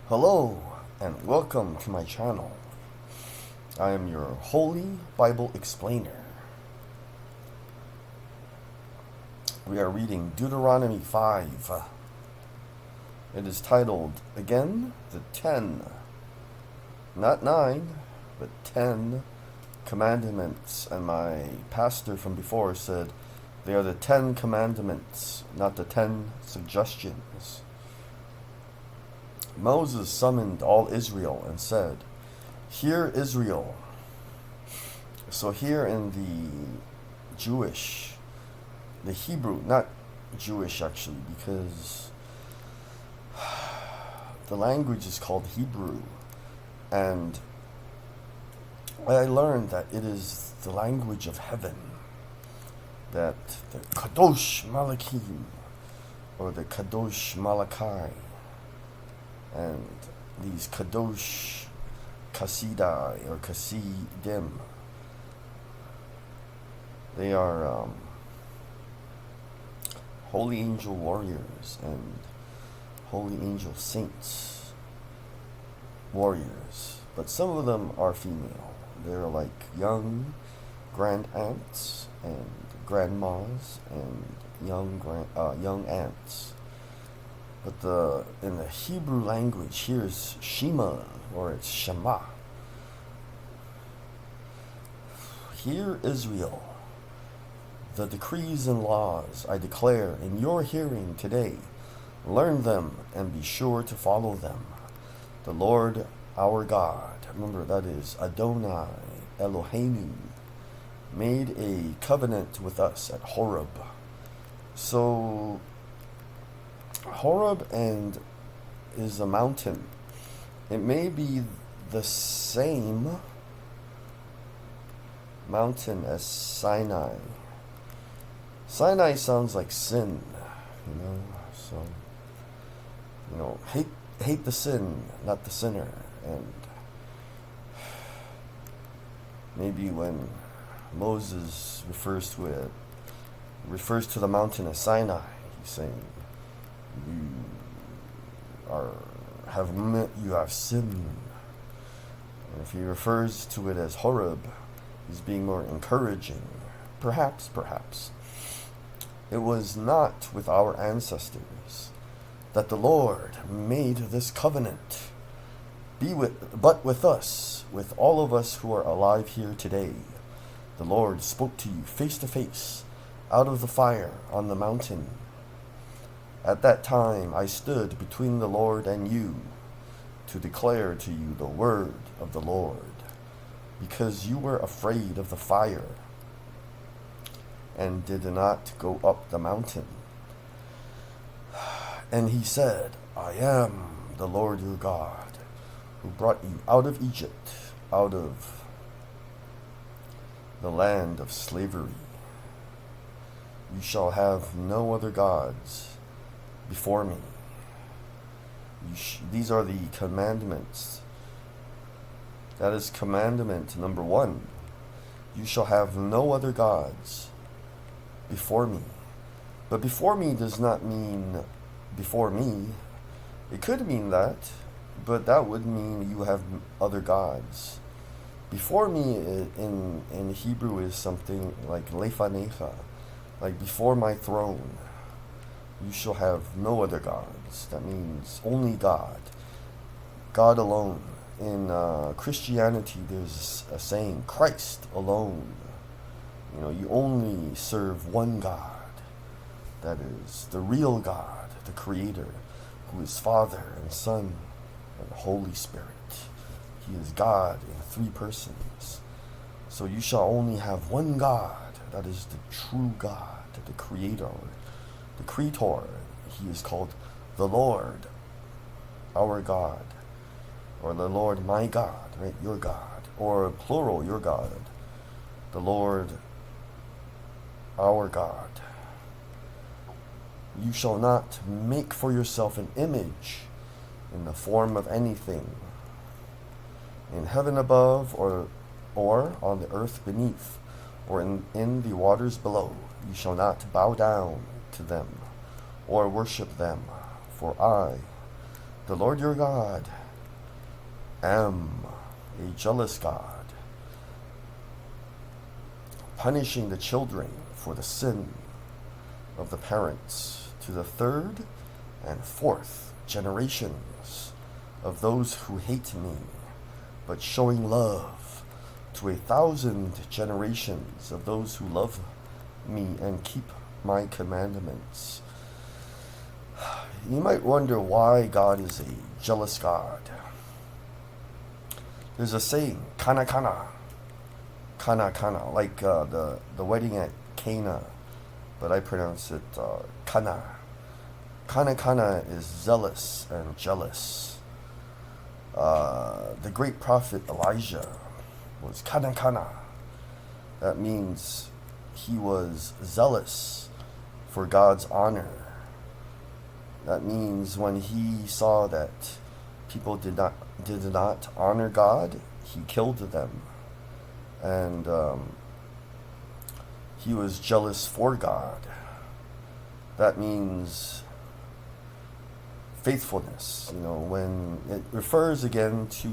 Hello and welcome to my channel. I am your Holy Bible Explainer. We are reading Deuteronomy 5. It is titled, again, the 10, not 9, but 10 commandments. And my pastor from before said they are the 10 commandments, not the 10 suggestions. Moses summoned all Israel and said, "Hear, Israel." So here in the Hebrew, not Jewish actually, because the language is called Hebrew, and I learned that it is the language of heaven, that the Kadosh Malakim, or the Kadosh Malachi, and these Kadosh Kasidai or Kasidim, they are holy angel warriors and holy angel saints warriors, but some of them are female. They're like young grand aunts and grandmas and young aunts. But in the Hebrew language, here is Shema, or it's Shema. Hear, Israel, the decrees and laws I declare in your hearing today. Learn them and be sure to follow them. The Lord our God, remember that is Adonai Eloheinu, made a covenant with us at Horeb. So Horeb is a mountain. It may be the same mountain as Sinai. Sinai sounds like sin, so hate the sin, not the sinner. And maybe when Moses refers to the mountain as Sinai, he's saying, you have sinned. And if he refers to it as Horeb, he's being more encouraging. Perhaps. It was not with our ancestors that the Lord made this covenant, but with us, with all of us who are alive here today. The Lord spoke to you face to face out of the fire on the mountain. At that time I stood between the Lord and you to declare to you the word of the Lord, because you were afraid of the fire and did not go up the mountain. And he said, I am the Lord your God, who brought you out of Egypt, out of the land of slavery. You shall have no other gods before me. These are the commandments. That is commandment number 1. You shall have no other gods before me. But before me does not mean before me. It could mean that, but that would mean you have other gods. Before me in Hebrew is something like lefanecha, like before my throne. You shall have no other gods. That means only God. God alone. In Christianity, there's a saying, Christ alone. You only serve one God. That is the real God, the Creator, who is Father and Son and Holy Spirit. He is God in 3 persons. So you shall only have one God. That is the true God, the Creator. The Creator. He is called the Lord, our God, or the Lord my God, right? Your God, or plural, your God, the Lord our God. You shall not make for yourself an image in the form of anything in heaven above, or on the earth beneath, or in the waters below. You shall not bow down to them or worship them, for I, The Lord your God am a jealous God, punishing the children for the sin of the parents to the third and fourth generations of those who hate me, but showing love to 1,000 generations of those who love me and keep my commandments. You might wonder why God is a jealous God. There's a saying, kana kana, kana kana, like the wedding at Cana, but I pronounce it kana. Kana kana is zealous and jealous. The great prophet Elijah was kana kana. That means he was zealous for God's honor. That means when he saw that people did not honor God, he killed them. And he was jealous for God. That means faithfulness. When it refers again to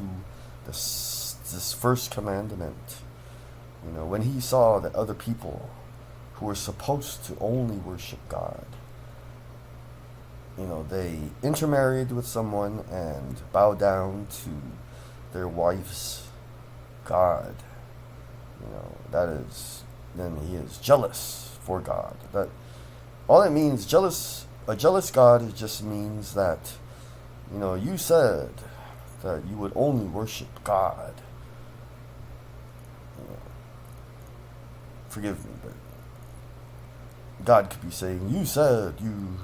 this first commandment, when he saw that other people who were supposed to only worship God, they intermarried with someone and bowed down to their wife's God. Then he is jealous for God. That all it means, a jealous God, it just means that, you said that you would only worship God. Forgive me, but God could be saying, you said you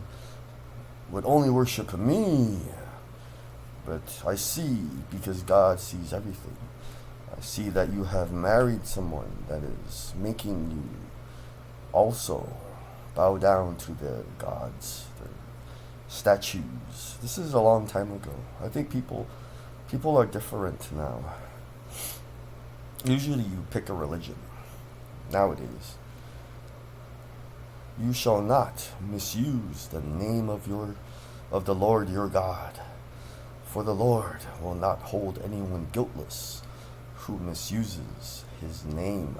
would only worship me. But I see, because God sees everything, I see that you have married someone that is making you also bow down to their gods, their statues. This is a long time ago. I think people are different now. Usually you pick a religion nowadays. You shall not misuse the name of the Lord your God, for the Lord will not hold anyone guiltless who misuses his name.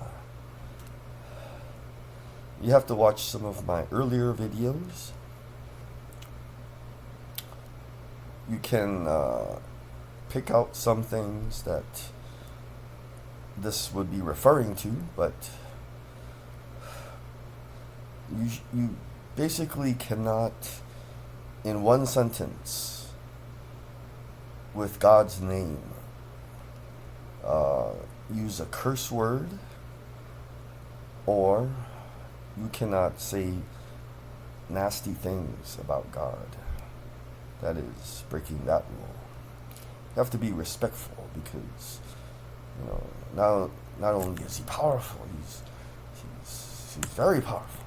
You have to watch some of my earlier videos. You can pick out some things that this would be referring to, but you basically cannot, in one sentence, with God's name, use a curse word, or you cannot say nasty things about God. That is breaking that rule. You have to be respectful, because not only is he powerful, he's very powerful.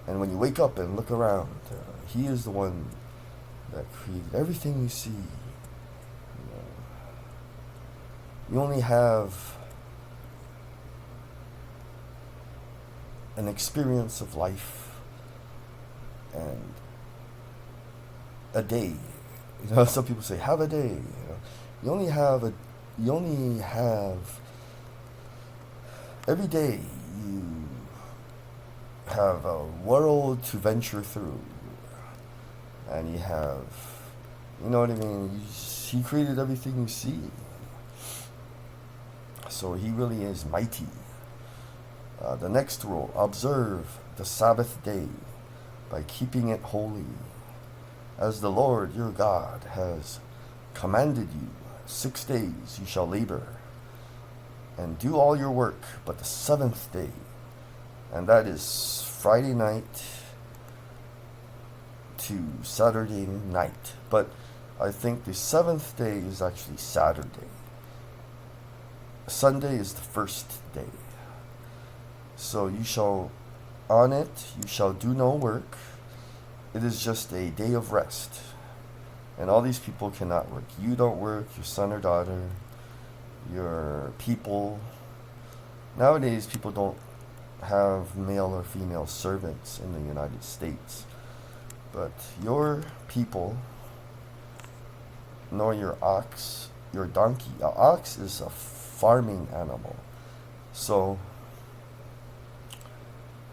And when you wake up and look around, he is the one that created everything you see. You only have an experience of life and a day. Some people say, have a day. You only have every day. You have a world to venture through, and you have, what I mean? He created everything you see. So he really is mighty. The next rule, observe the Sabbath day by keeping it holy, as the Lord your God has commanded you. 6 days you shall labor and do all your work, but the seventh day, and that is Friday night to Saturday night. But I think the seventh day is actually Saturday. Sunday is the first day. So you shall, on it, you shall do no work. It is just a day of rest. And all these people cannot work. You don't work, your son or daughter, your people. Nowadays, people don't have male or female servants in the United States. But your people, nor your ox, your donkey. An ox is a farming animal. So,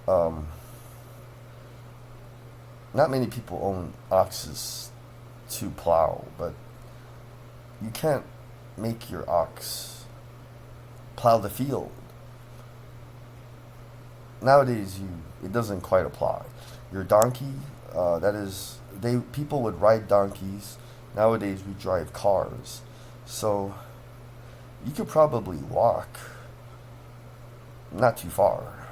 not many people own oxes to plow, but you can't make your ox plow the field. Nowadays, it doesn't quite apply. Your donkey, people would ride donkeys. Nowadays, we drive cars. So, you could probably walk not too far,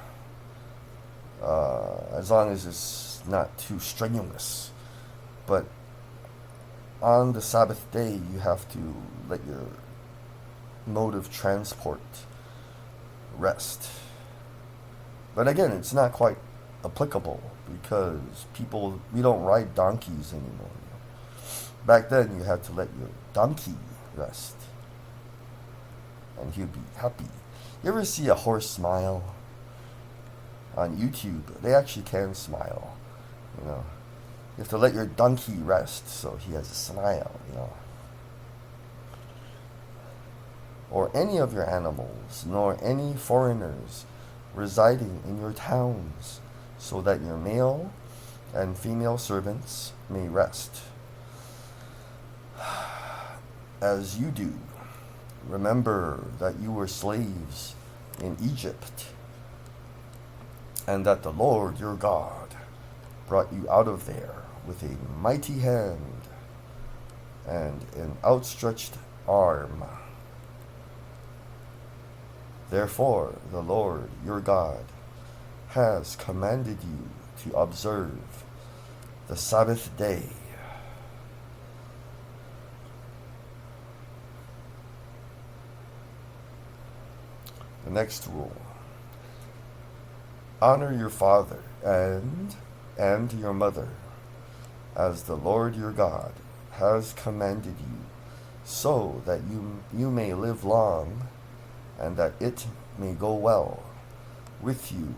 as long as it's not too strenuous. But on the Sabbath day, you have to let your mode of transport rest. But again, it's not quite applicable because we don't ride donkeys anymore. Back then, you had to let your donkey rest, and he'd be happy. You ever see a horse smile on YouTube? They actually can smile, you know. You have to let your donkey rest so he has a smile, you know. Or any of your animals, nor any foreigners residing in your towns, so that your male and female servants may rest. As you do, remember that you were slaves in Egypt, and that the Lord your God brought you out of there with a mighty hand and an outstretched arm. Therefore, the Lord your God has commanded you to observe the Sabbath day. The next rule: honor your father and your mother, as the Lord your God has commanded you, so that you may live long, and that it may go well with you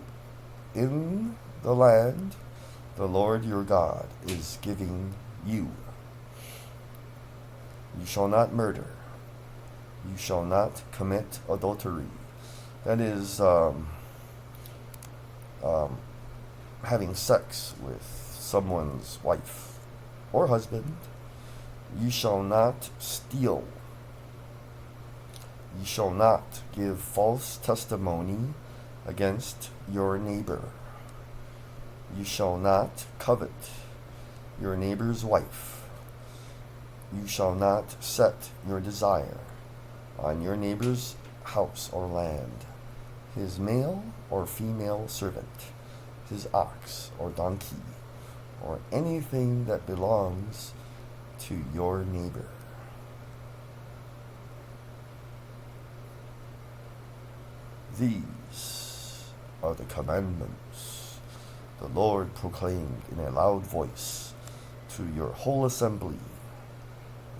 in the land the Lord your God is giving you. You shall not murder. You shall not commit adultery. That is having sex with someone's wife or husband. You shall not steal. You shall not give false testimony against your neighbor. You shall not covet your neighbor's wife. You shall not set your desire on your neighbor's house or land, his male or female servant, his ox or donkey, or anything that belongs to your neighbor. These are the commandments the Lord proclaimed in a loud voice to your whole assembly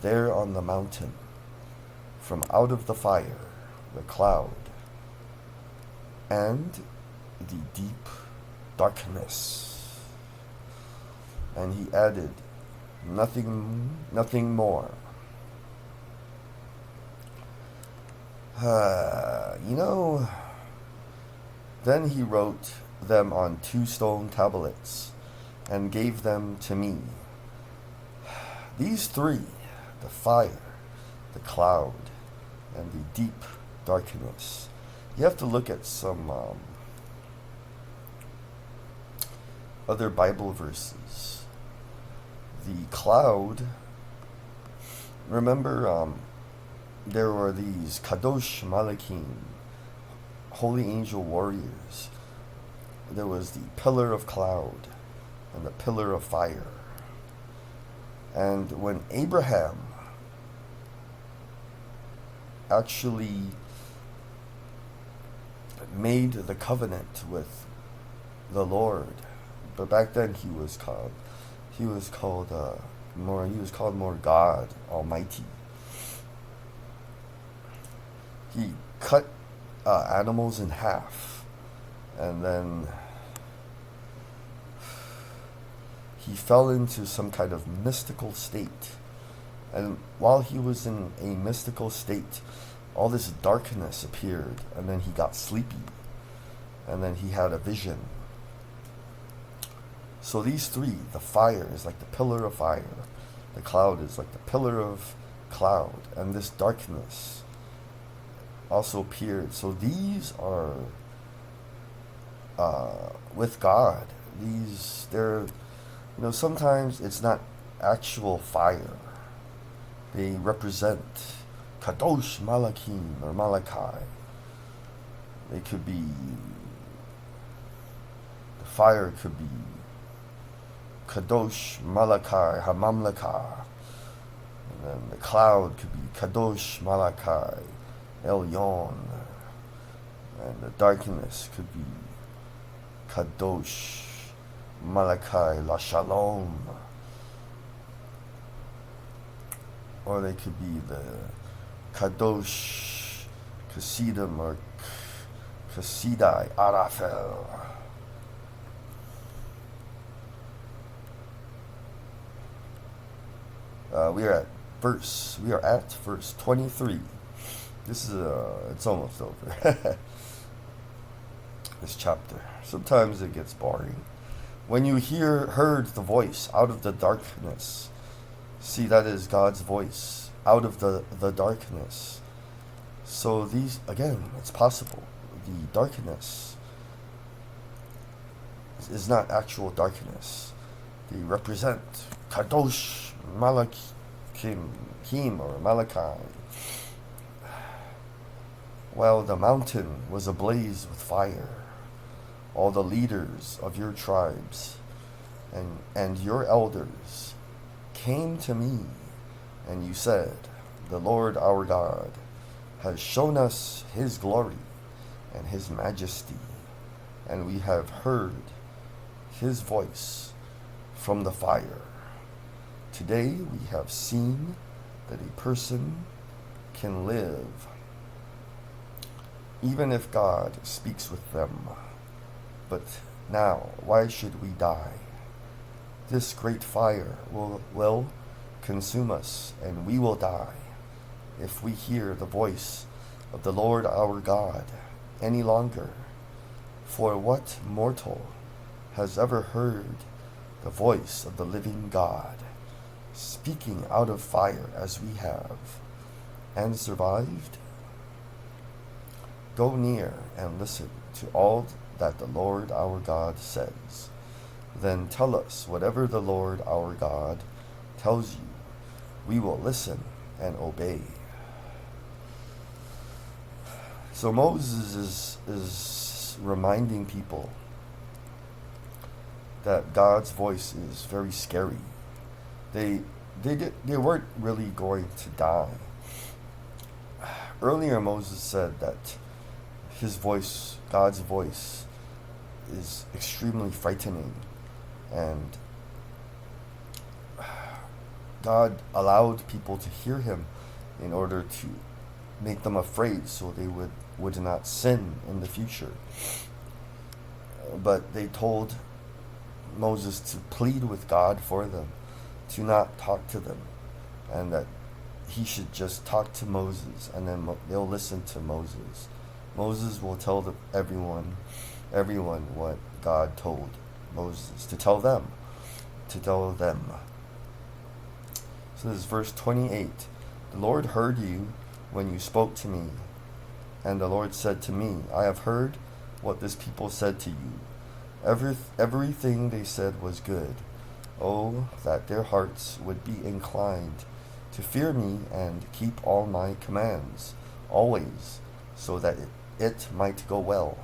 there on the mountain, from out of the fire, the cloud, and the deep darkness. And he added nothing more. Then he wrote them on 2 stone tablets and gave them to me. These 3, the fire, the cloud, and the deep darkness. You have to look at some other Bible verses. The cloud, remember, there were these Kadosh Malakim, holy angel warriors. There was the pillar of cloud and the pillar of fire. And when Abraham actually made the covenant with the Lord, but back then he was called more God Almighty. He cut animals in half, and then he fell into some kind of mystical state. And while he was in a mystical state, all this darkness appeared, and then he got sleepy, and then he had a vision. So these three, the fire is like the pillar of fire, the cloud is like the pillar of cloud, and this darkness also appeared. So these are with God. They're, sometimes it's not actual fire. They represent Kadosh Malakim or Malachi. They could be, the fire could be Kadosh Malachi Hamamlaka. And then the cloud could be Kadosh Malachi Elyon. And the darkness could be Kadosh Malachi La Shalom. Or they could be the Kadosh Kasidim or Kasidai Arafel. We are at verse 23. This is it's almost over. This chapter. Sometimes it gets boring. When you heard the voice out of the darkness. See, that is God's voice out of the darkness. So these, again, it's possible. The darkness is not actual darkness. They represent Kadosh Malakim or Malachi. While the mountain was ablaze with fire, all the leaders of your tribes and your elders came to me, and you said, the Lord our God has shown us his glory and his majesty, and we have heard his voice from the fire. Today we have seen that a person can live even if God speaks with them. But now, why should we die? This great fire will consume us, and we will die if we hear the voice of the Lord our God any longer. For what mortal has ever heard the voice of the living God speaking out of fire as we have, and survived? Go near and listen to all that the Lord our God says. Then tell us whatever the Lord our God tells you. We will listen and obey. So Moses is reminding people that God's voice is very scary. They weren't really going to die. Earlier Moses said that his voice, God's voice, is extremely frightening, and God allowed people to hear him in order to make them afraid so they would not sin in the future. But they told Moses to plead with God for them, to not talk to them, and that he should just talk to Moses, and then they'll listen to Moses. Moses will tell everyone what God told Moses to tell them. So this is verse 28. The Lord heard you when you spoke to me, and the Lord said to me, I have heard what this people said to you. Everything they said was good. Oh, that their hearts would be inclined to fear me and keep all my commands always, so that it might go well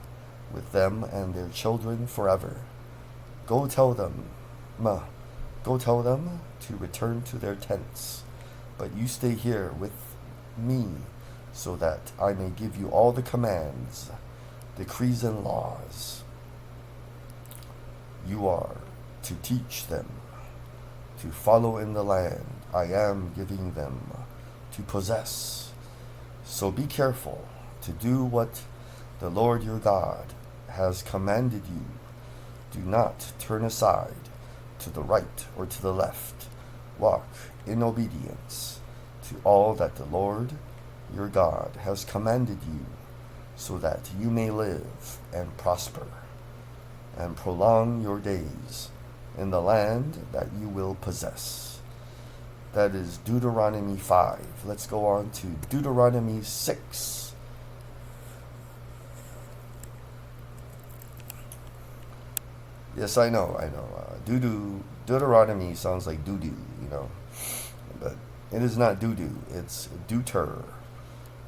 with them and their children forever. Go tell them to return to their tents, but you stay here with me, so that I may give you all the commands, decrees, and laws. You are to teach them to follow in the land I am giving them to possess. So be careful to do what the Lord your God has commanded you. Do not turn aside to the right or to the left. Walk in obedience to all that the Lord your God has commanded you, so that you may live and prosper, and prolong your days in the land that you will possess. That is Deuteronomy 5. Let's go on to Deuteronomy 6. Yes, I know. Deuteronomy sounds like doo-doo, but it is not doo-doo. It's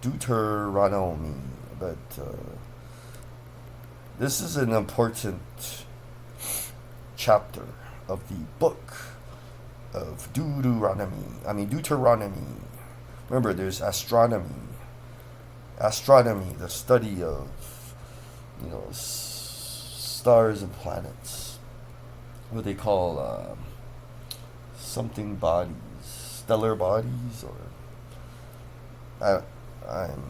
Deuteronomy. But this is an important chapter of the book of Deuteronomy. Remember, there's astronomy. Astronomy, the study of, stars and planets. What they call something bodies, stellar bodies, or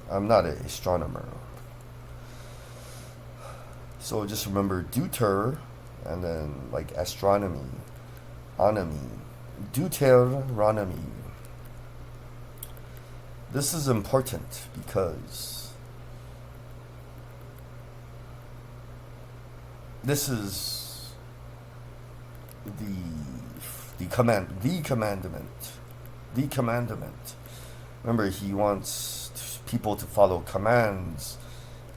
I'm not an astronomer. So just remember Deuter, and then like astronomy, Deuteronomy. This is important because this is the commandment. Remember, he wants people to follow commands.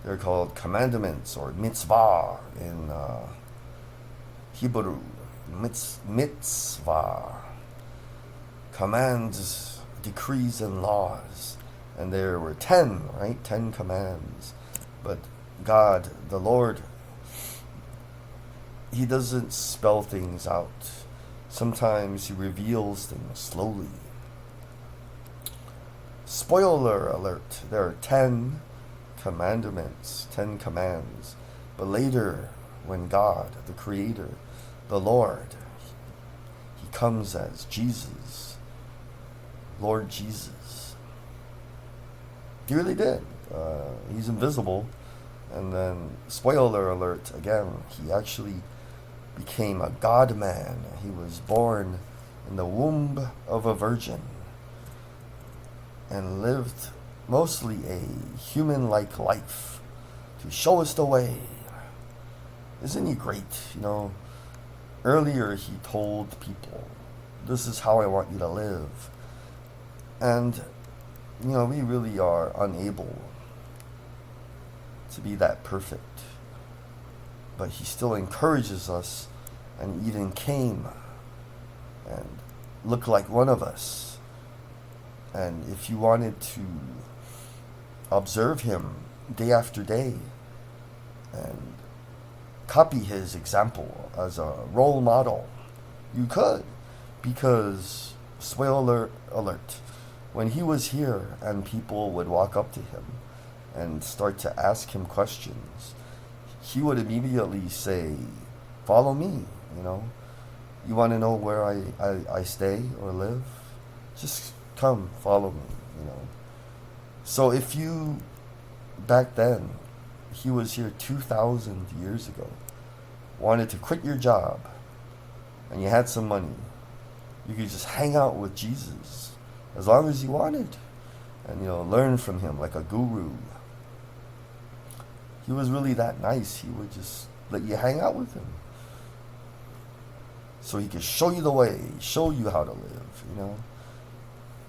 They're called commandments or mitzvah in Hebrew. Mitzvah. Commands, decrees, and laws. And there were 10, right? 10 commands. But God, the Lord, He doesn't spell things out. Sometimes He reveals things slowly. Spoiler alert, there are 10 commandments, 10 commands. But later, when God, the Creator, the Lord, He comes as Jesus, Lord Jesus. He really did. He's invisible. And then, spoiler alert, again, He actually became a God-man. He was born in the womb of a virgin and lived mostly a human-like life to show us the way. Isn't He great? Earlier He told people, this is how I want you to live. And, we really are unable to be that perfect. But He still encourages us, and even came and looked like one of us. And if you wanted to observe Him day after day and copy His example as a role model, you could. Because, spoiler alert, when He was here and people would walk up to Him and start to ask Him questions, He would immediately say, follow me, You want to know where I stay or live? Just come, follow me, So if you, back then, He was here 2,000 years ago, wanted to quit your job, and you had some money, you could just hang out with Jesus as long as you wanted, and, learn from Him like a guru. He was really that nice. He would just let you hang out with Him. So He could show you the way, show you how to live,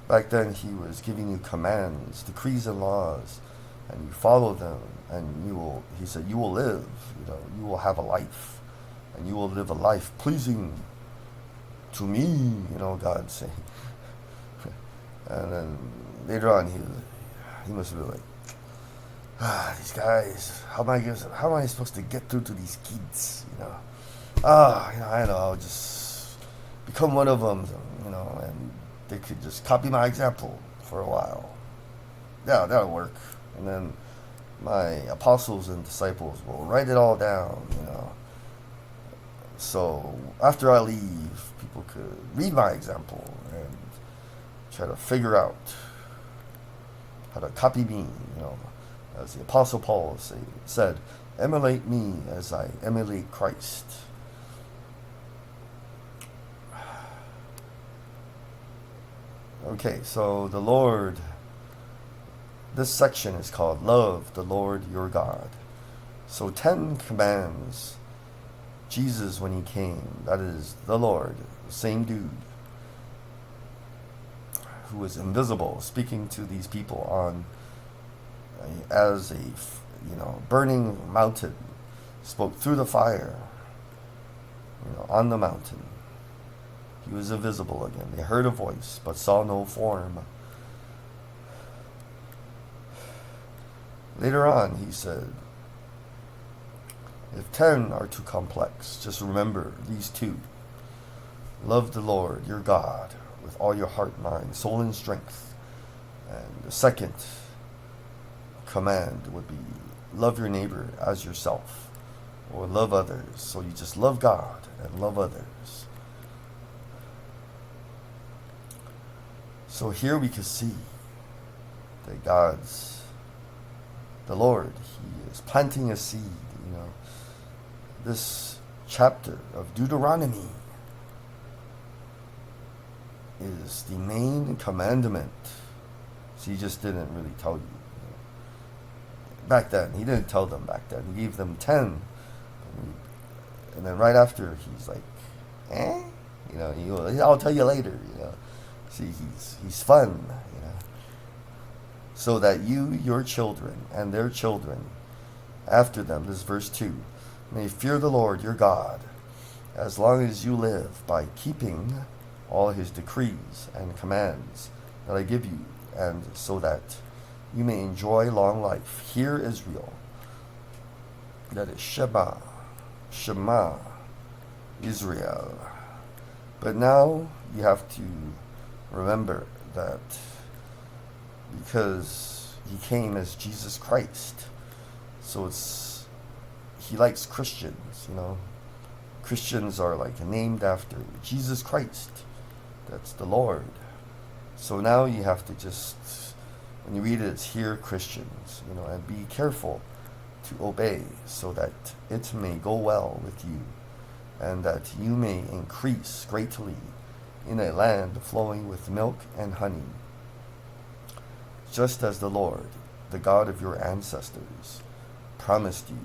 Back then He was giving you commands, decrees and laws, and you follow them, and He said, you will live, you will have a life, and you will live a life pleasing to me, God saying. And then later on, he must be like, these guys, how am I supposed to get through to these kids, I know, I'll just become one of them, and they could just copy my example for a while. Yeah, that'll work. And then my apostles and disciples will write it all down, So after I leave, people could read my example and try to figure out how to copy me, As the Apostle Paul said, emulate me as I emulate Christ. Okay, so the Lord, this section is called Love the Lord Your God. So 10 commands. Jesus, when he came, that is the Lord, the same dude who was invisible, speaking to these people on as a burning mountain, spoke through the fire, on the mountain. He was invisible again. They heard a voice, but saw no form. Later on, he said, if 10 are too complex, just remember these 2. Love the Lord, your God, with all your heart, mind, soul, and strength. And the second command would be love your neighbor as yourself, or love others. So you just love God and love others. So here we can see that the Lord, he is planting a seed. This chapter of Deuteronomy is the main commandment. So he just didn't really tell you. Back then, he didn't tell them back then. He gave them 10. And then right after, he's like, I'll tell you later, See, he's fun, So that you, your children, and their children after them, this is verse 2, may fear the Lord your God as long as you live by keeping all his decrees and commands that I give you, and so that you may enjoy long life. Hear, Israel. That is Shema, Israel. But now you have to remember that because he came as Jesus Christ, so he likes Christians, Christians are like named after Jesus Christ. That's the Lord. So now you have to just, when you read it, it's hear Christians, and be careful to obey so that it may go well with you and that you may increase greatly in a land flowing with milk and honey, just as the Lord, the God of your ancestors, promised you.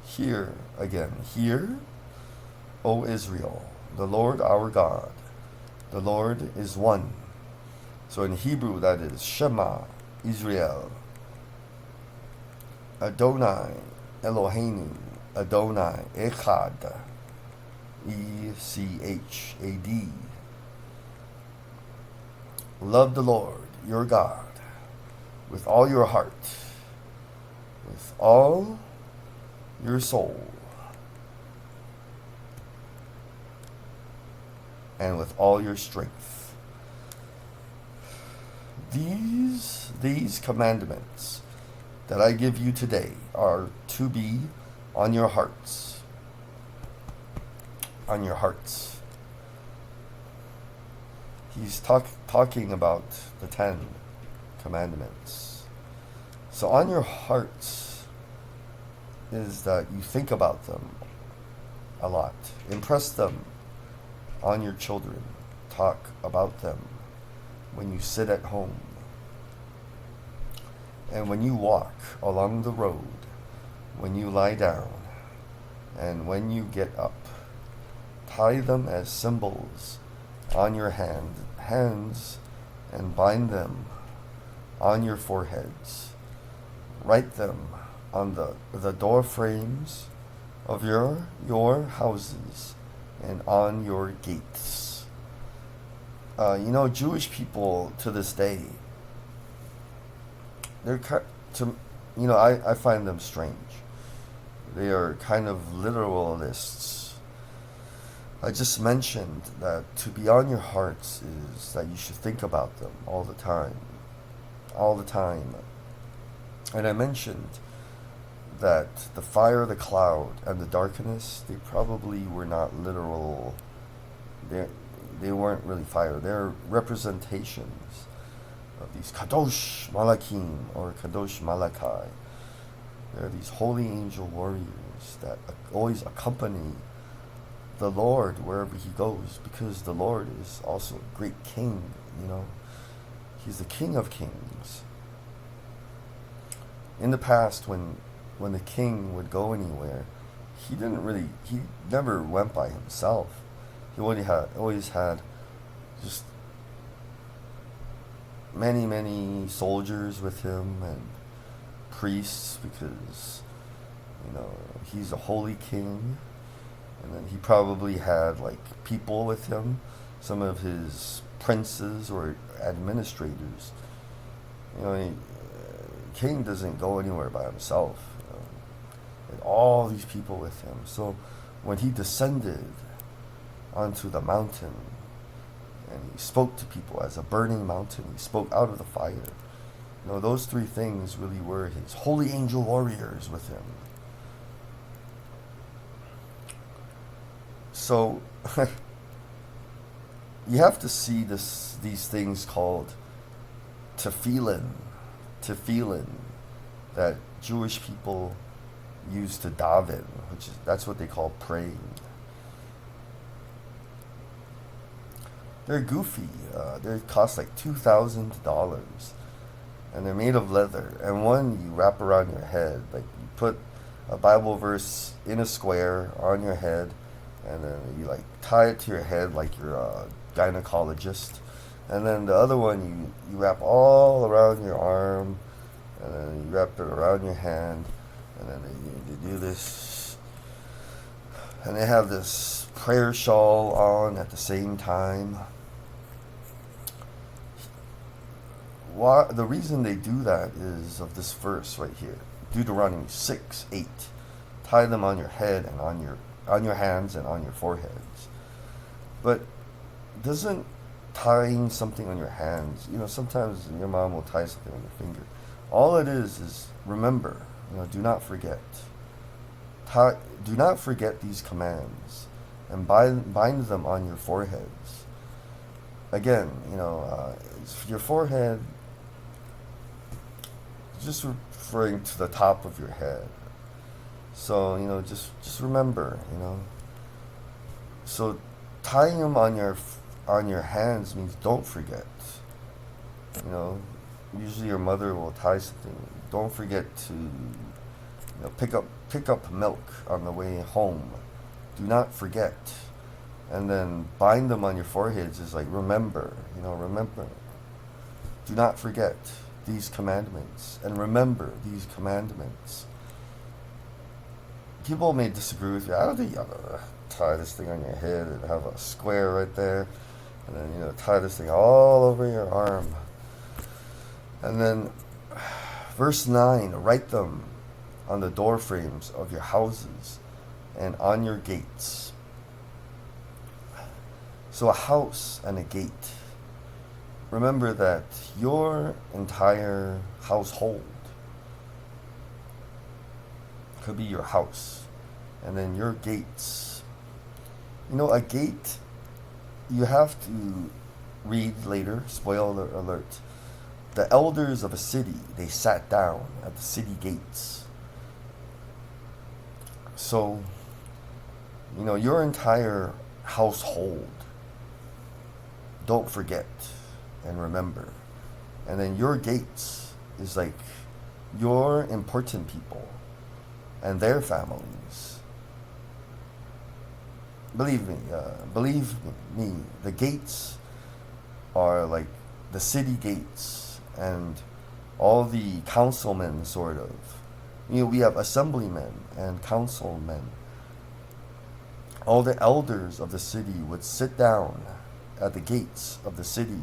Hear again, hear, O Israel, the Lord our God, the Lord is one. So in Hebrew that is Shema, Israel, Adonai, Eloheinu, Adonai, Echad, E-C-H-A-D. Love the Lord, your God, with all your heart, with all your soul, and with all your strength. These commandments that I give you today are to be on your hearts. On your hearts. He's talking about the 10 commandments. So on your hearts is that you think about them a lot. Impress them on your children. Talk about them when you sit at home. And when you walk along the road, when you lie down, and when you get up, tie them as symbols on your hands and bind them on your foreheads. Write them on the door frames of your houses and on your gates. Jewish people to this day, I find them strange. They are kind of literalists. I just mentioned that to be on your hearts is that you should think about them all the time. All the time. And I mentioned that the fire, the cloud, and the darkness, they probably were not literal. They weren't really fire. They're representations of these Kadosh Malakim or Kadosh Malachi. There are these holy angel warriors that always accompany the Lord wherever he goes, because the Lord is also a great king, you know. He's the King of Kings. In the past, when the king would go anywhere, he never went by himself. He always had just many soldiers with him and priests, because, you know, he's a holy king. And then he probably had like people with him, some of his princes or administrators. You know, king doesn't go anywhere by himself. You know, and all these people with him. So when he descended onto the mountain and he spoke to people as a burning mountain, he spoke out of the fire. You know, those three things really were his holy angel warriors with him. So you have to see these things called tefillin, that Jewish people use to daven, that's what they call praying. They're goofy. They cost like $2,000, and they're made of leather. And one you wrap around your head, like you put a Bible verse in a square on your head, and then you like tie it to your head like you're a gynecologist. And then the other one you wrap all around your arm, and then you wrap it around your hand, and then you do this. And they have this prayer shawl on at the same time. The reason they do that is of this verse right here, Deuteronomy 6:8. Tie them on your head and on your hands and on your foreheads. But doesn't tying something on your hands, you know, sometimes your mom will tie something on your finger. All it is remember, you know, do not forget. Do not forget these commands, and bind them on your foreheads. Again, you know, your forehead, just referring to the top of your head. So, you know, just remember, you know. So tying them on your hands means don't forget. You know, usually your mother will tie something. Don't forget to, you know, pick up milk on the way home. Do not forget. And then bind them on your foreheads is like remember, you know, remember. Do not forget these commandments, and remember these commandments. People may disagree with you. I don't think you gotta tie this thing on your head and have a square right there, and then, you know, tie this thing all over your arm. And then verse 9, write them on the door frames of your houses and on your gates. So a house and a gate. Remember that your entire household could be your house, and then your gates. You know, a gate, you have to read later, spoiler alert. The elders of a city, they sat down at the city gates. So, you know, your entire household, don't forget and remember. And then your gates is like your important people and their families. Believe me, the gates are like the city gates and all the councilmen, sort of. You know, we have assemblymen and councilmen. All the elders of the city would sit down at the gates of the city,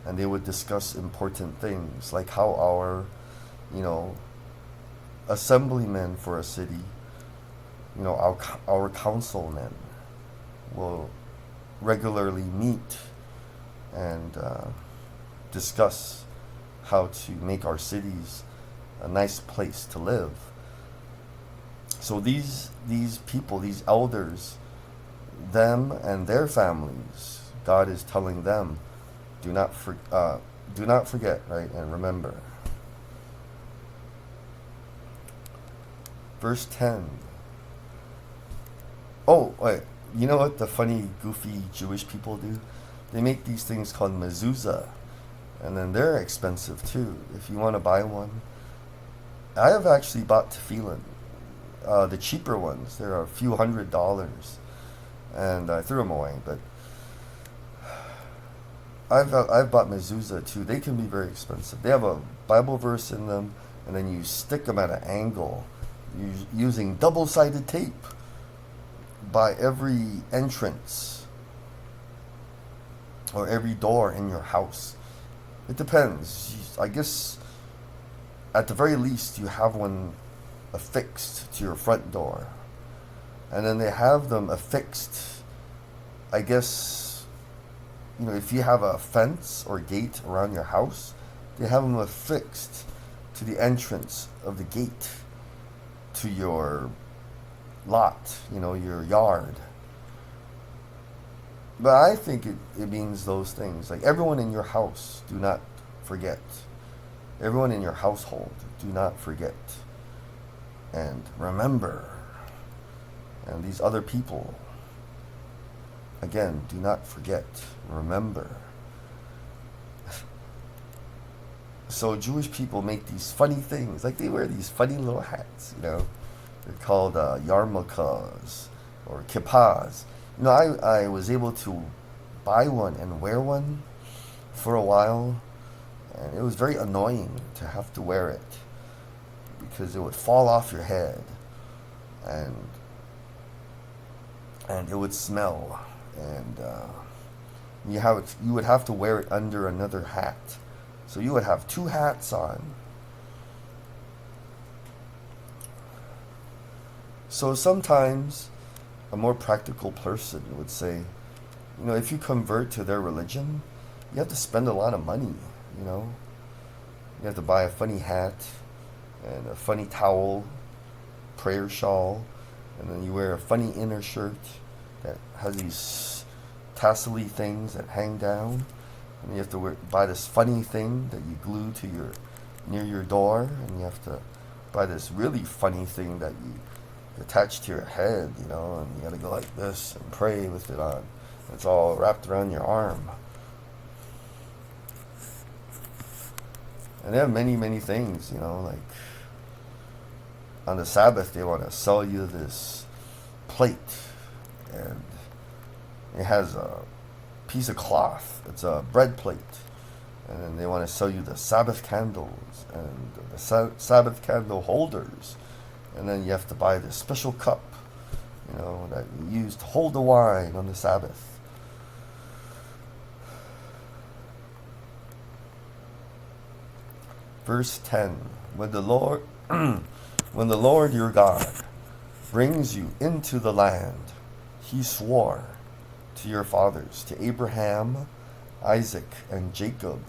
and they would discuss important things, like how our, you know, assemblymen for a city, you know, our councilmen will regularly meet and discuss how to make our cities a nice place to live. So these people, these elders, them and their families, God is telling them, do not forget, right, and remember. Verse 10. Oh, wait. You know what the funny, goofy Jewish people do? They make these things called mezuzah. And then they're expensive too. If you want to buy one. I have actually bought tefillin. The cheaper ones. They're a few $100s. And I threw them away. But I've bought mezuzah too. They can be very expensive. They have a Bible verse in them. And then you stick them at an angle using double-sided tape by every entrance or every door in your house. It depends. I guess at the very least you have one affixed to your front door. And then they have them affixed, I guess, if you have a fence or gate around your house, they have them affixed to the entrance of the gate to your lot, your yard. But I think it means those things. Like everyone in your house, do not forget. Everyone in your household, do not forget. And remember. And these other people, again, do not forget. Remember. So Jewish people make these funny things. Like they wear these funny little hats, They're called yarmulkes or kippas. I was able to buy one and wear one for a while. And it was very annoying to have to wear it because it would fall off your head and it would smell. And you would have to wear it under another hat. So you would have two hats on. So sometimes a more practical person would say, if you convert to their religion, you have to spend a lot of money, You have to buy a funny hat and a funny towel, prayer shawl, and then you wear a funny inner shirt that has these tassel-y things that hang down. And you have to buy this funny thing that you glue to near your door, and you have to buy this really funny thing that you attach to your head, and you gotta go like this and pray with it on. It's all wrapped around your arm. And they have many, many things, like on the Sabbath they want to sell you this plate, and it has a piece of cloth. It's a bread plate. And then they want to sell you the Sabbath candles and the Sabbath candle holders. And then you have to buy this special cup, that you use to hold the wine on the Sabbath. Verse 10. When the Lord your God brings you into the land he swore to your fathers, to Abraham, Isaac, and Jacob,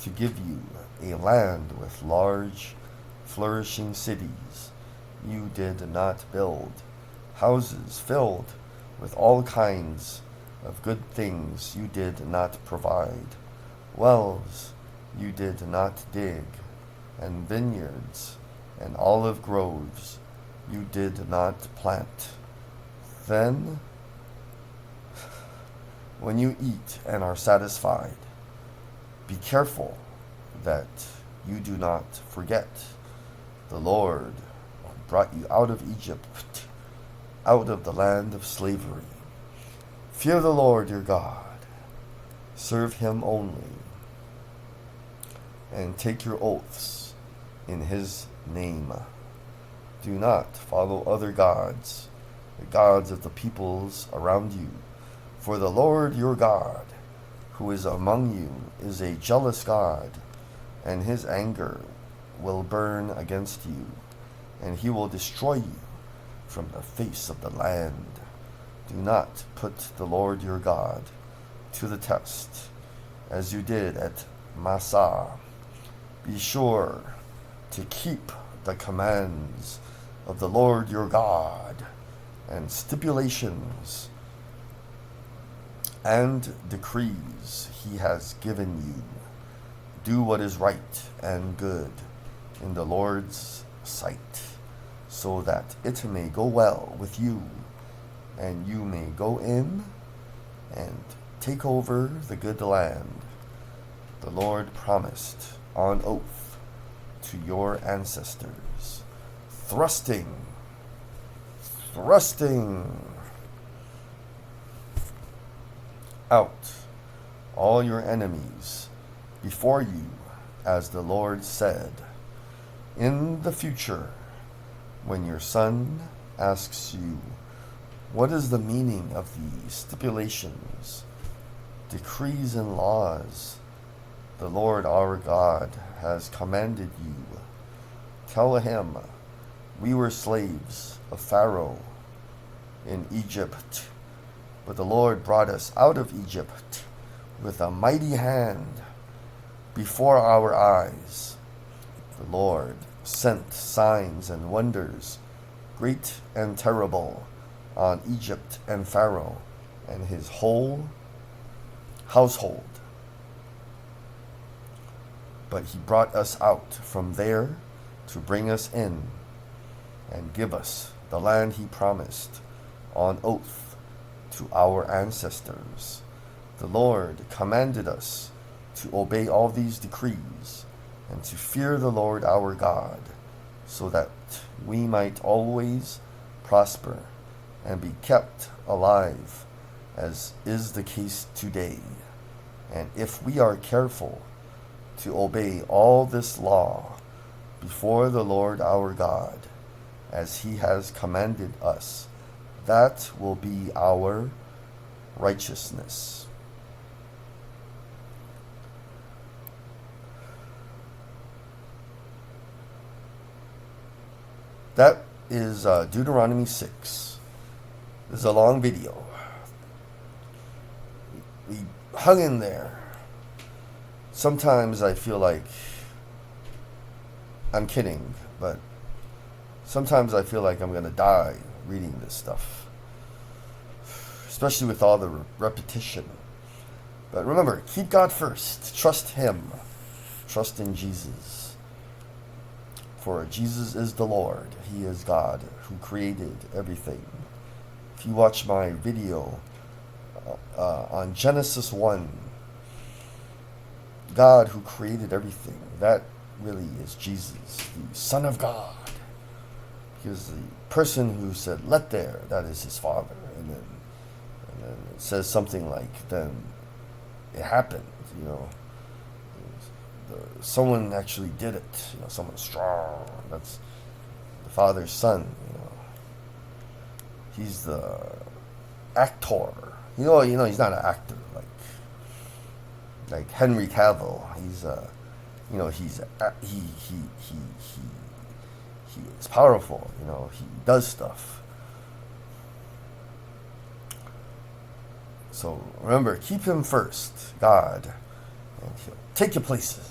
to give you a land with large, flourishing cities. You did not build houses filled with all kinds of good things. You did not provide wells. You did not dig, and vineyards and olive groves. You did not plant. Then, when you eat and are satisfied, be careful that you do not forget the Lord brought you out of Egypt, out of the land of slavery. Fear the Lord your God, serve him only, and take your oaths in his name. Do not follow other gods, the gods of the peoples around you. For the Lord your God, who is among you, is a jealous God, and his anger will burn against you, and he will destroy you from the face of the land. Do not put the Lord your God to the test, as you did at Massah. Be sure to keep the commands of the Lord your God and stipulations and decrees he has given you. Do what is right and good in the Lord's sight, so that it may go well with you, and you may go in and take over the good land the Lord promised on oath to your ancestors, thrusting out all your enemies before you, as the Lord said. In the future, when your son asks you, what is the meaning of the stipulations, decrees, and laws the Lord our God has commanded you, tell him, we were slaves of Pharaoh in Egypt, but the Lord brought us out of Egypt with a mighty hand before our eyes. The Lord sent signs and wonders, great and terrible, on Egypt and Pharaoh and his whole household. But he brought us out from there to bring us in and give us the land he promised on oath to our ancestors. The Lord commanded us to obey all these decrees and to fear the Lord our God, so that we might always prosper and be kept alive, as is the case today. And if we are careful to obey all this law before the Lord our God, as he has commanded us, that will be our righteousness. That is Deuteronomy 6. This is a long video. We hung in there. Sometimes I feel like I'm kidding, but sometimes I feel like I'm going to die reading this stuff, especially with all the repetition. But remember, keep God first. Trust him. Trust in Jesus. For Jesus is the Lord. He is God who created everything. If you watch my video on Genesis 1, God who created everything, that really is Jesus, the Son of God. He was the person who said, let there, that is his Father. And then it says something like, then it happened, you know. Someone actually did it, you know, someone strong. That's the Father's Son, you know. He's the actor. You know, he's not an actor like Henry Cavill. He's you know, he is powerful, you know, he does stuff. So remember, keep him first, God, and he'll take you places.